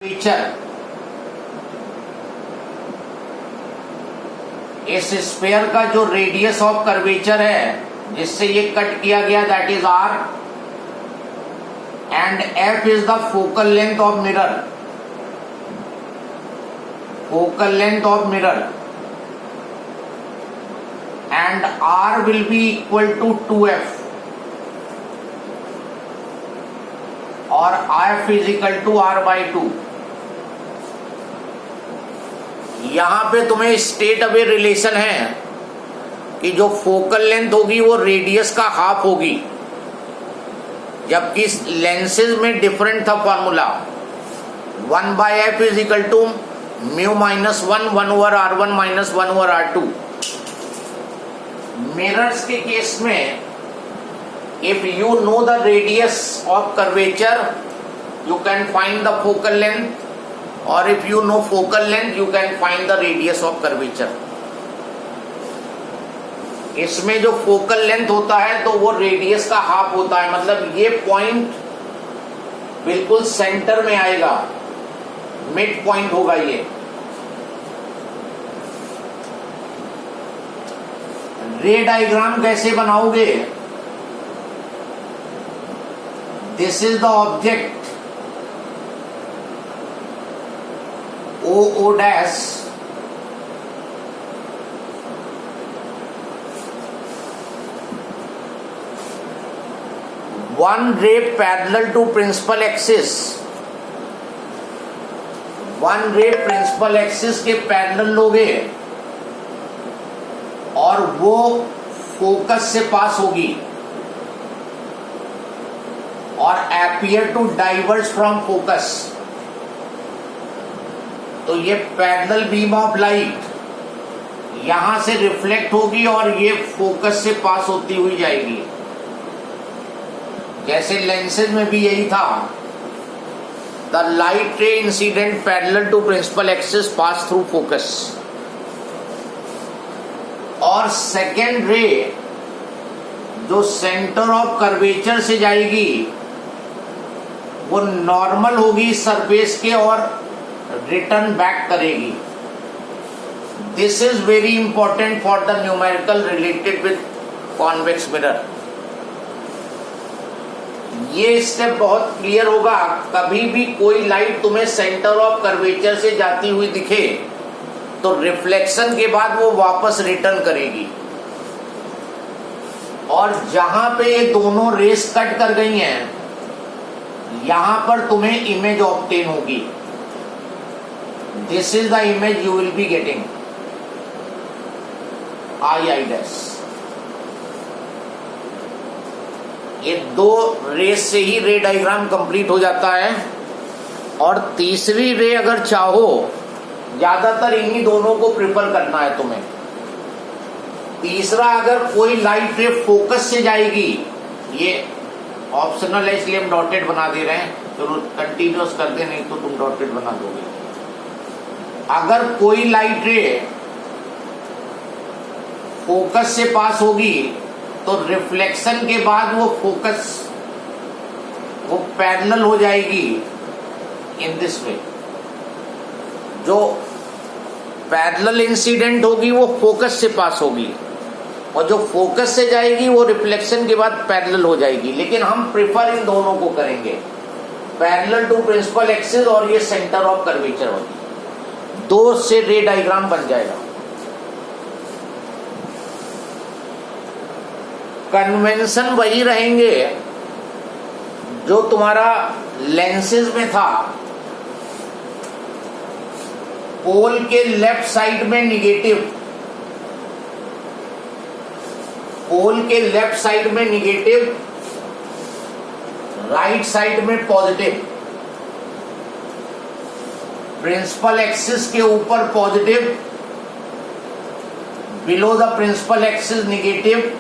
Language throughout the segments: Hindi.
कर्वेचर इस स्फीयर का जो रेडियस ऑफ कर्वेचर है जिससे ये कट किया गया that is R and F is the focal length of mirror and R will be equal to 2f और f is equal to r by 2। यहां पे तुम्हें स्टेट अवे रिलेशन है कि जो फोकल लेंथ होगी वो रेडियस का हाफ होगी, जबकि लेंसेज में डिफरेंट था formula. 1 by F is equal to mu minus 1 over r1 minus 1 over r2। Mirrors के केस में if you know the radius of curvature you can find the focal length, or if you know focal length you can find the radius of curvature। इसमें जो फोकल लेंथ होता है तो वो रेडियस का हाफ होता है, मतलब ये पॉइंट बिल्कुल सेंटर में आएगा, मिड पॉइंट होगा ये। रे डायग्राम कैसे बनाओगे? This is the object OO dash one ray parallel to principal axis, one ray principal axis के पैरेलल लोगे और वो फोकस से पास होगी और appear to diverge from focus। तो ये पैरेलल बीम ऑफ लाइट यहां से रिफ्लेक्ट होगी और ये फोकस से पास होती हुई जाएगी। जैसे लेंसेज में भी यही था, the light ray incident parallel to principal axis pass through focus. और सेकेंड रे जो सेंटर ऑफ कर्वेचर से जाएगी वो नॉर्मल होगी सरफेस के और रिटर्न बैक करेगी। This is very important for the numerical related with convex mirror. ये स्टेप बहुत क्लियर होगा। कभी भी कोई लाइट तुम्हें सेंटर ऑफ कर्वेचर से जाती हुई दिखे तो रिफ्लेक्शन के बाद वो वापस रिटर्न करेगी, और जहां पे ये दोनों रेस कट कर गई हैं यहां पर तुम्हें इमेज ऑब्टेन होगी। This is the image you will be getting I dash. ये दो रेस से ही रे डायग्राम कंप्लीट हो जाता है। और तीसरी रे अगर चाहो, ज्यादातर इन्हीं दोनों को प्रिफर करना है तुम्हें। तीसरा, अगर कोई लाइट रे फोकस से जाएगी, ये ऑप्शनल है इसलिए हम डॉटेड बना दे रहे हैं, चलो कंटिन्यूअस कर दे, नहीं तो तुम डॉटेड बना दोगे। अगर कोई लाइट रे फोकस से पास होगी तो रिफ्लेक्शन के बाद वो फोकस वो पैरेलल हो जाएगी इन दिस वे। जो पैरेलल इंसिडेंट होगी वो फोकस से पास होगी, और जो फोकस से जाएगी वो रिफ्लेक्शन के बाद पैरेलल हो जाएगी। लेकिन हम प्रेफर इन दोनों को करेंगे, पैरेलल टू प्रिंसिपल एक्सिस और ये सेंटर ऑफ कर्वेचर होगी। दो से रे डायग्राम बन जाएगा। कन्वेंशन वही रहेंगे जो तुम्हारा लेंसेज में था। पोल के लेफ्ट साइड में निगेटिव, पोल के लेफ्ट साइड में निगेटिव, राइट साइड में पॉजिटिव। प्रिंसिपल एक्सिस के ऊपर positive, below the principal axis negative.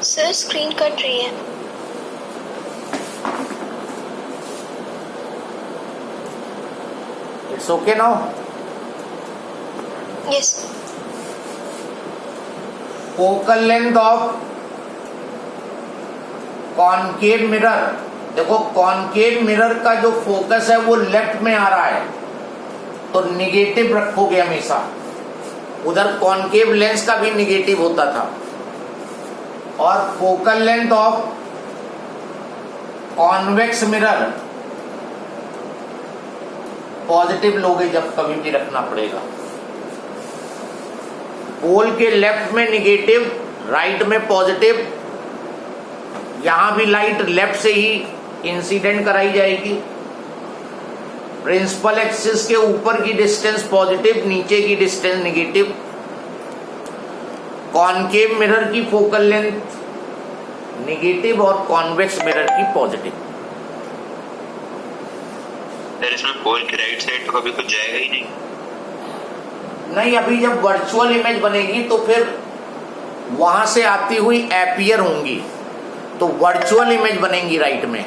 Sir screen cut रही है। It's okay now? Yes. Focal length of concave mirror, देखो कॉनकेव मिरर का जो फोकस है वो लेफ्ट में आ रहा है, तो निगेटिव रखोगे हमेशा। उधर कॉनकेव लेंस का भी निगेटिव होता था। और focal length of convex mirror positive लोगे जब कभी भी रखना पड़ेगा। पोल के लेफ्ट में निगेटिव, राइट में पॉजिटिव। यहां भी लाइट लेफ्ट से ही इंसिडेंट कराई जाएगी। प्रिंसिपल एक्सिस के ऊपर की डिस्टेंस पॉजिटिव, नीचे की डिस्टेंस निगेटिव। कॉनकेव मिरर की फोकल लेंथ निगेटिव और कॉन्वेक्स मिरर की पॉजिटिव। सर इसमें पोल की राइट साइड तो कभी कुछ जाएगा ही नहीं। नहीं, अभी जब वर्चुअल इमेज बनेगी तो फिर वहां से आती हुई अपीयर होंगी, तो वर्चुअल इमेज बनेंगी राइट में।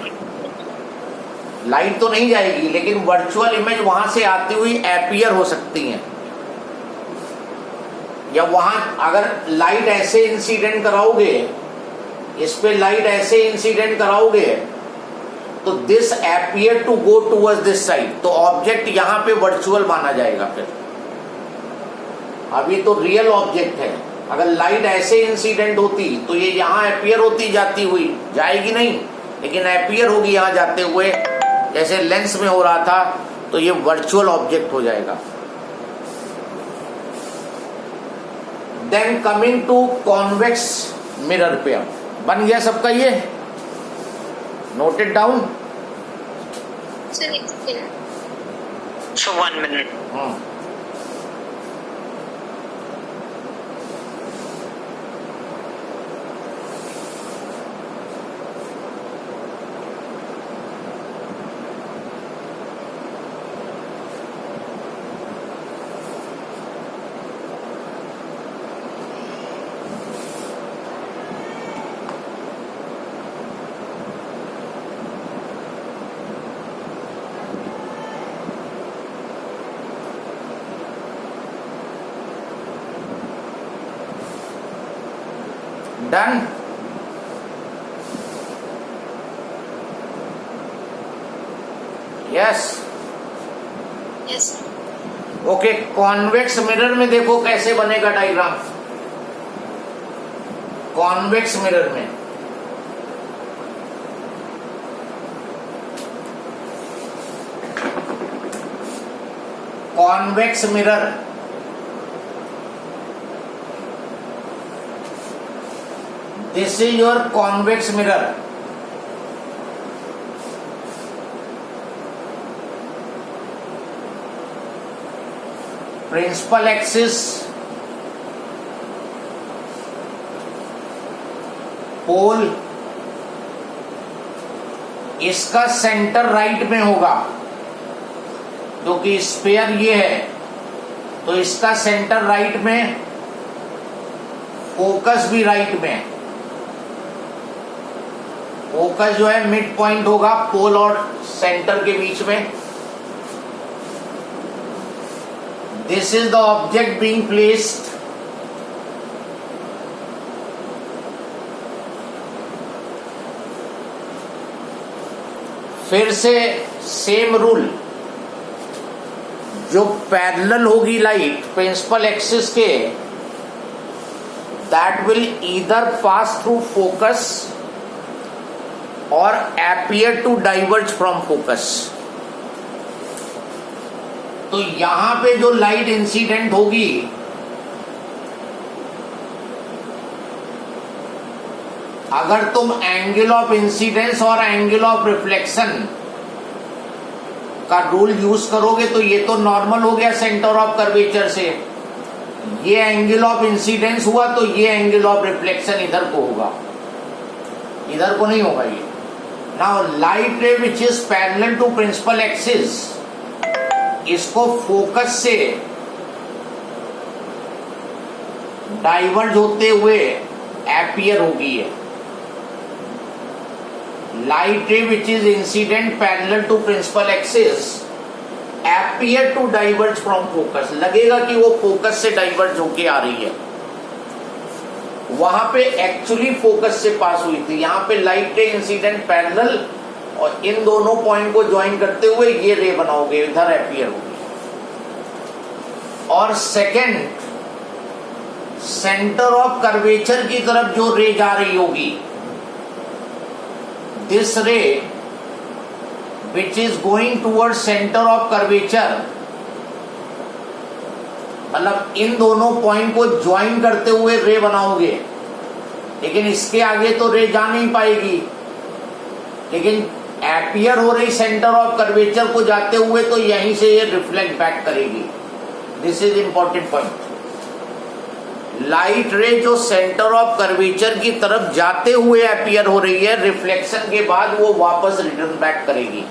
लाइट तो नहीं जाएगी, लेकिन वर्चुअल इमेज वहां से आती हुई अपीयर हो सकती है। या वहां अगर लाइट ऐसे इंसिडेंट कराओगे, इस पे लाइट ऐसे इंसिडेंट कराओगे, तो this appear to go towards this side, तो ऑब्जेक्ट यहां पे वर्चुअल माना जाएगा। फिर अभी तो रियल ऑब्जेक्ट है। अगर लाइट ऐसे इंसिडेंट होती तो ये यहां अपीयर होती जाती हुई, जाएगी नहीं, लेकिन अपीयर होगी यहां जाते हुए, जैसे लेंस में हो रहा था, तो ये वर्चुअल ऑब्जेक्ट हो जाएगा। Then coming to convex mirror पे, बन गया सबका ये, noted down. Sir, explain. So 1 minute. Done. Yes, Yes. Okay. Convex mirror में देखो कैसे बनेगा डायग्राम। कॉन्वेक्स मिरर में convex mirror, this is your convex mirror. Principal axis, pole, इसका सेंटर राइट में होगा, क्योंकि स्फीयर ये है, तो इसका सेंटर राइट में, फोकस भी राइट में। फोकस जो है मिड पॉइंट होगा पोल और सेंटर के बीच में। This is the object being placed, फिर से सेम रूल, जो पैरेलल होगी लाइट प्रिंसिपल एक्सिस के, that will either pass through focus और appear to diverge from focus। तो यहां पे जो लाइट इंसिडेंट होगी, अगर तुम एंगल ऑफ इंसिडेंस और एंगल ऑफ रिफ्लेक्शन का रूल यूज करोगे, तो ये तो नॉर्मल हो गया सेंटर ऑफ कर्वेचर से, ये एंगल ऑफ इंसिडेंस हुआ, तो ये एंगल ऑफ रिफ्लेक्शन इधर को होगा, इधर को नहीं होगा ये। Now light ray which is parallel to principal axis, इसको फोकस से डाइवर्ज होते हुए अपीयर होगी है। Light ray which is incident parallel to principal axis appear to diverge from focus, लगेगा कि वो फोकस से डाइवर्ज होके आ रही है। वहां पे एक्चुअली फोकस से पास हुई थी। यहां पे लाइट रे इंसिडेंट पैरेलल, और इन दोनों पॉइंट को ज्वाइन करते हुए ये रे बनाओगे, इधर अपीयर होगी। और सेकंड, सेंटर ऑफ कर्वेचर की तरफ जो रे जा रही होगी, दिस रे which is going toward centre of curvature, मतलब इन दोनों पॉइंट को ज्वाइन करते हुए रे बनाओगे, लेकिन इसके आगे तो रे जा नहीं पाएगी, लेकिन अपीयर हो रही सेंटर ऑफ कर्वेचर को जाते हुए तो यहीं से ये रिफ्लेक्ट बैक करेगी। This is important point. Light रे जो सेंटर ऑफ कर्वेचर की तरफ जाते हुए अपीयर हो रही है, रिफ्लेक्शन के बाद वो वापस रिटर्न बैक करेगी।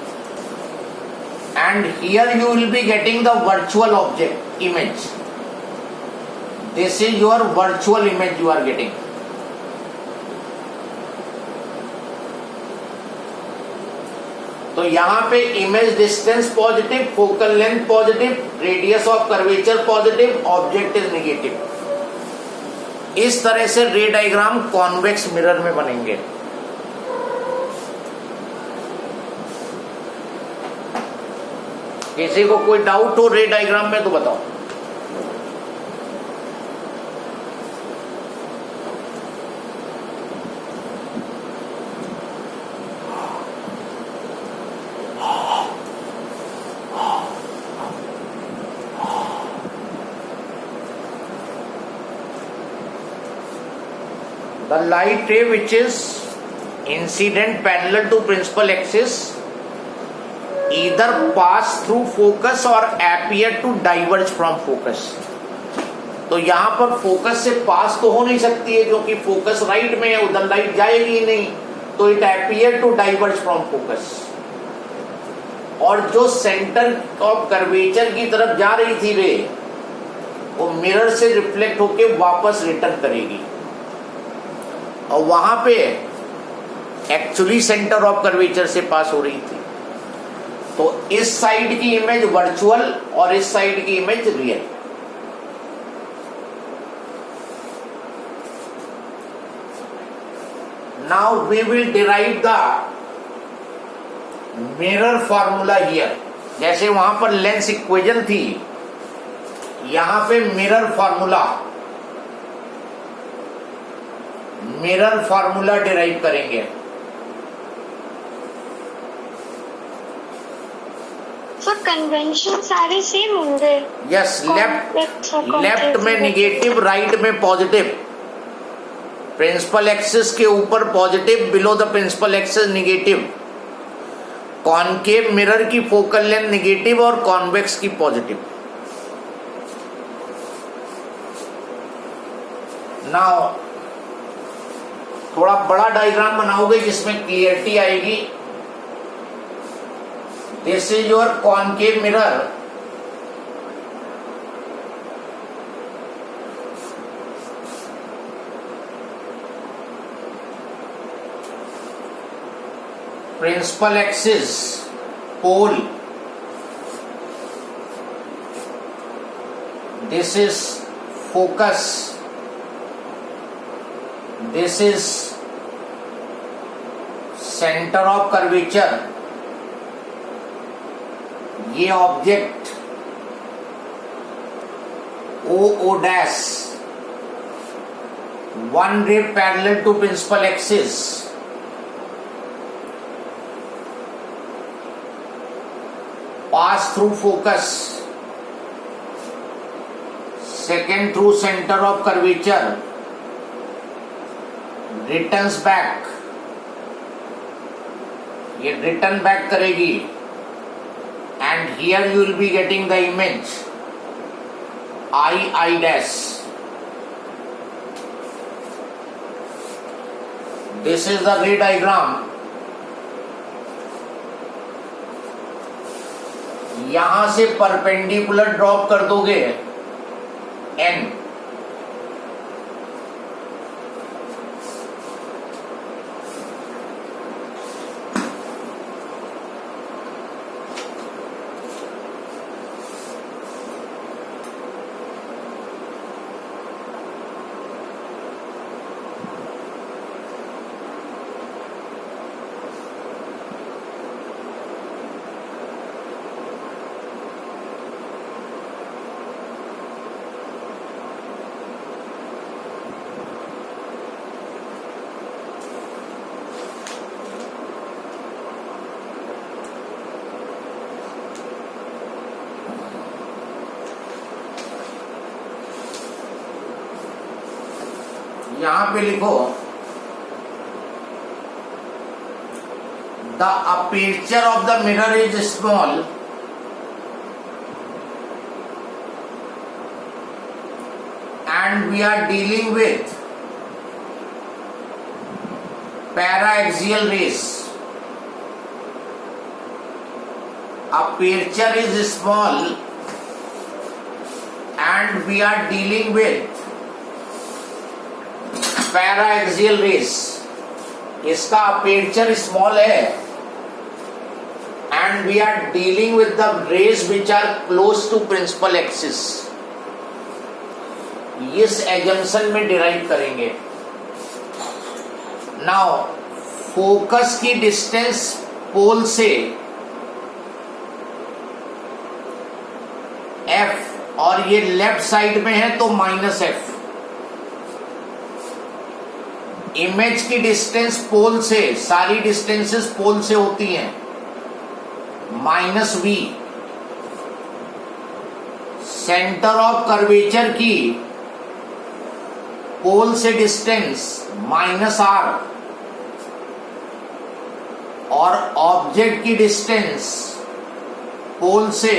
And here you will be getting the virtual object image. This is your virtual image you are getting. तो यहां पे image distance positive, focal length positive, radius of curvature positive, object is negative. इस तरह से रे डायग्राम कॉन्वेक्स मिरर में बनेंगे। किसी को कोई डाउट हो रे डायग्राम में तो बताओ। The light ray which is incident parallel to principal axis either pass through focus or appear to diverge from focus। तो यहां पर फोकस से पास तो हो नहीं सकती है, क्योंकि फोकस राइट में है, उधर लाइट जाएगी ही नहीं, तो it appear to diverge from focus। और जो सेंटर ऑफ कर्वेचर की तरफ जा रही थी रे, वो मिरर से रिफ्लेक्ट होके वापस रिटर्न करेगी, और वहां पे एक्चुअली सेंटर ऑफ कर्वेचर से पास हो रही थी। तो इस साइड की इमेज वर्चुअल और इस साइड की image real. Now we will derive the mirror formula here. जैसे वहां पर लेंस इक्वेशन थी, यहां पे मिरर फॉर्मूला डिराइव करेंगे। सर कन्वेंशन सारे सेम होंगे? यस, लेफ्ट में निगेटिव, राइट में पॉजिटिव। प्रिंसिपल एक्सिस के ऊपर positive, below the principal axis negative. Concave mirror की फोकल लेंथ निगेटिव और कॉन्वेक्स की पॉजिटिव। नाउ थोड़ा बड़ा डायग्राम बनाओगे जिसमें क्लियरिटी आएगी। This is your concave mirror. Principal axis pole, this is focus, this is centre of curvature, ये object O dash, one ray parallel to principal axis, pass through focus, second through center of curvature, returns back, ये return back करेगी, and here you will be getting the image I dash। This is the ray diagram। यहां से परपेंडिकुलर ड्रॉप कर दोगे n, यहां पे लिखो the aperture of the mirror is small and we are dealing with paraxial rays. Aperture is small and we are dealing with paraxial rays. इसका aperture small है and we are dealing with the rays which are close to principal axis. इस assumption में derive करेंगे. Now focus की distance पोल से F और ये लेफ्ट साइड में है तो माइनस F. इमेज की डिस्टेंस पोल से, सारी डिस्टेंसेस पोल से होती हैं, minus V. Centre of curvature की पोल से डिस्टेंस माइनस R और ऑब्जेक्ट की डिस्टेंस पोल से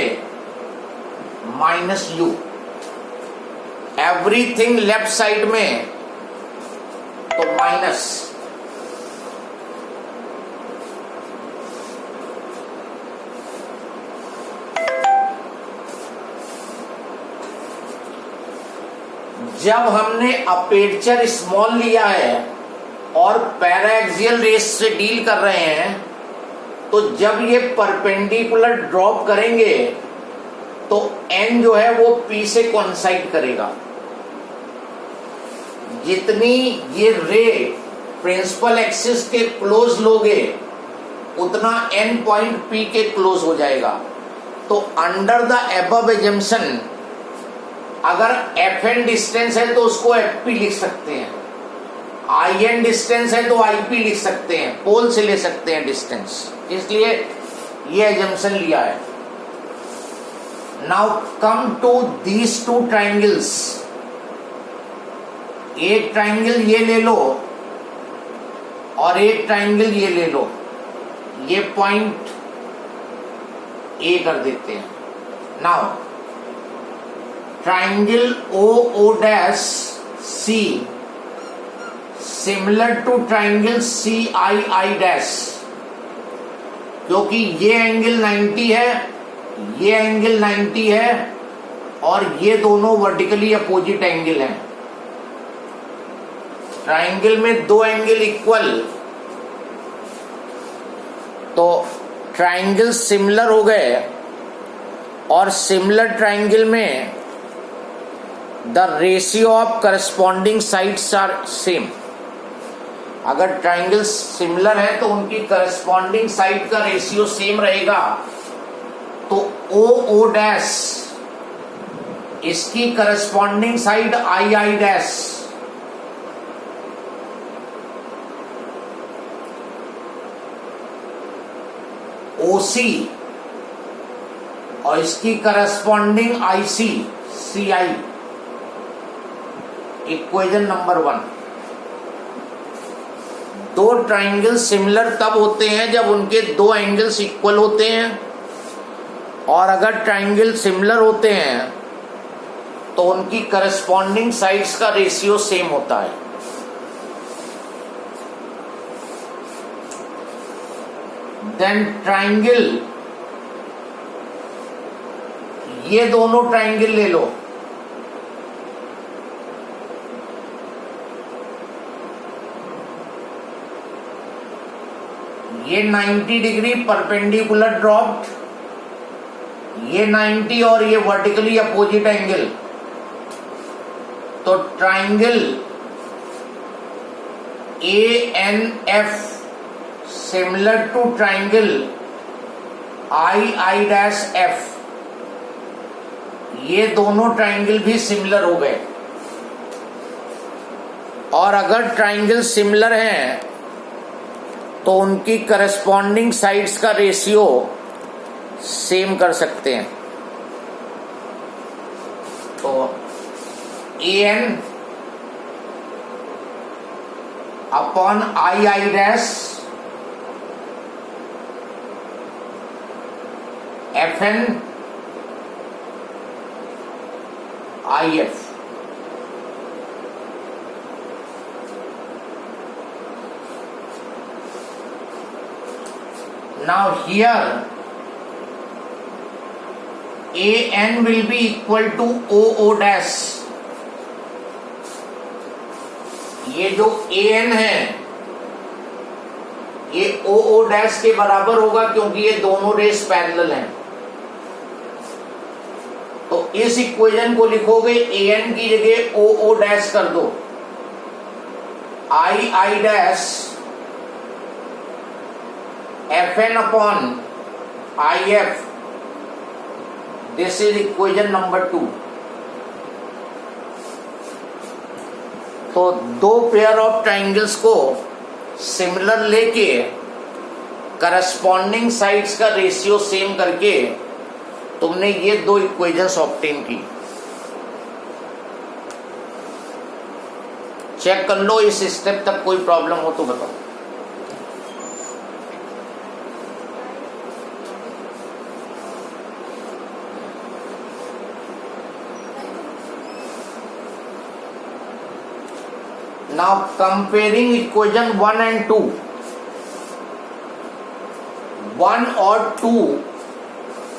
minus U. Everything left side में तो माइनस. जब हमने अपर्चर स्मॉल लिया है और पैराएक्सियल रेस से डील कर रहे हैं तो जब ये परपेंडिकुलर ड्रॉप करेंगे तो N जो है वो P से कोइंसाइड करेगा. जितनी ये रे प्रिंसिपल एक्सिस के क्लोज लोगे उतना N पॉइंट P के क्लोज हो जाएगा. तो अंडर द एबव एजम्पशन अगर Fn डिस्टेंस है तो उसको Fp लिख सकते हैं, In डिस्टेंस है तो Ip लिख सकते हैं, पोल से ले सकते हैं डिस्टेंस, इसलिए ये एजम्पशन लिया है. Now come to these two triangles. एक ट्राइंगल ये ले लो और एक ट्राइंगल ये ले लो. ये पॉइंट A कर देते हैं. Now triangle O dash C similar to triangle CI dash, क्योंकि ये एंगल 90 है, ये एंगल 90 है और ये दोनों वर्टिकली अपोजिट एंगल हैं. ट्राइंगल में दो एंगल इक्वल, तो ट्राइंगल सिमिलर हो गए और सिमिलर ट्राइंगल में the ratio of corresponding sides are same. अगर ट्राइंगल सिमिलर है तो उनकी करस्पॉन्डिंग साइड का रेशियो सेम रहेगा. तो O डैश इसकी corresponding side I dash, OC और इसकी corresponding IC CI. Equation number 1. दो ट्राइंगल सिमिलर तब होते हैं जब उनके दो एंगल्स इक्वल होते हैं, और अगर ट्राइंगल सिमिलर होते हैं तो उनकी करस्पॉन्डिंग साइड्स का रेशियो सेम होता है. देन ट्राइंगल, ये दोनों ट्राइंगल ले लो, ये 90 डिग्री परपेंडिकुलर ड्रॉप्ड, ये 90 और ये वर्टिकली अपोजिट एंगल. तो triangle ANF similar to triangle I dash F, ये दोनों ट्राइंगल भी सिमिलर हो गए. और अगर ट्राइंगल सिमिलर हैं तो उनकी करस्पॉन्डिंग साइड्स का रेशियो सेम कर सकते हैं. तो AN upon I I dash F N I F. Now here AN will be equal to OO dash। ये जो AN है ये OO dash के बराबर होगा क्योंकि ये दोनों रेस पैरेलल हैं। तो इस इक्वेशन को लिखोगे AN की जगह OO dash कर दो, I dash Fn upon IF। This is equation number 2। तो दो पेयर ऑफ ट्राइंगल्स को सिमिलर लेके करस्पॉन्डिंग साइड्स का रेशियो सेम करके तुमने ये दो इक्वेशंस ऑब्टेन की। चेक कर लो, इस स्टेप तक कोई प्रॉब्लम हो तो बताओ। Now comparing equation 1 and 2, 1 और 2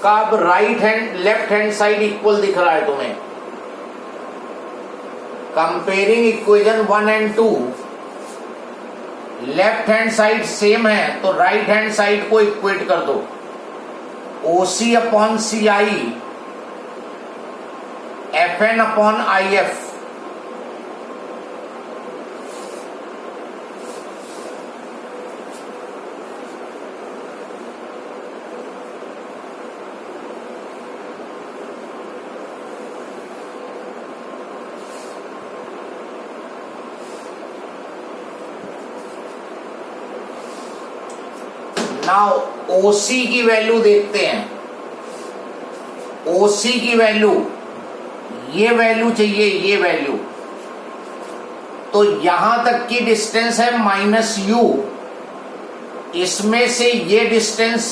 का अब right hand left hand side equal दिख रहा है तुम्हें। Comparing equation 1 and 2, left hand side same है तो राइट हैंड साइड को इक्वेट कर दो। OC upon CI FN upon IF। Now OC की वैल्यू देखते हैं। OC की वैल्यू, ये वैल्यू चाहिए, ये वैल्यू। तो यहां तक की डिस्टेंस है -u, इसमें से ये डिस्टेंस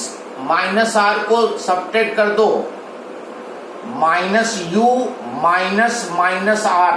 -r को सब्ट्रैक्ट कर दो, -u माइनस -r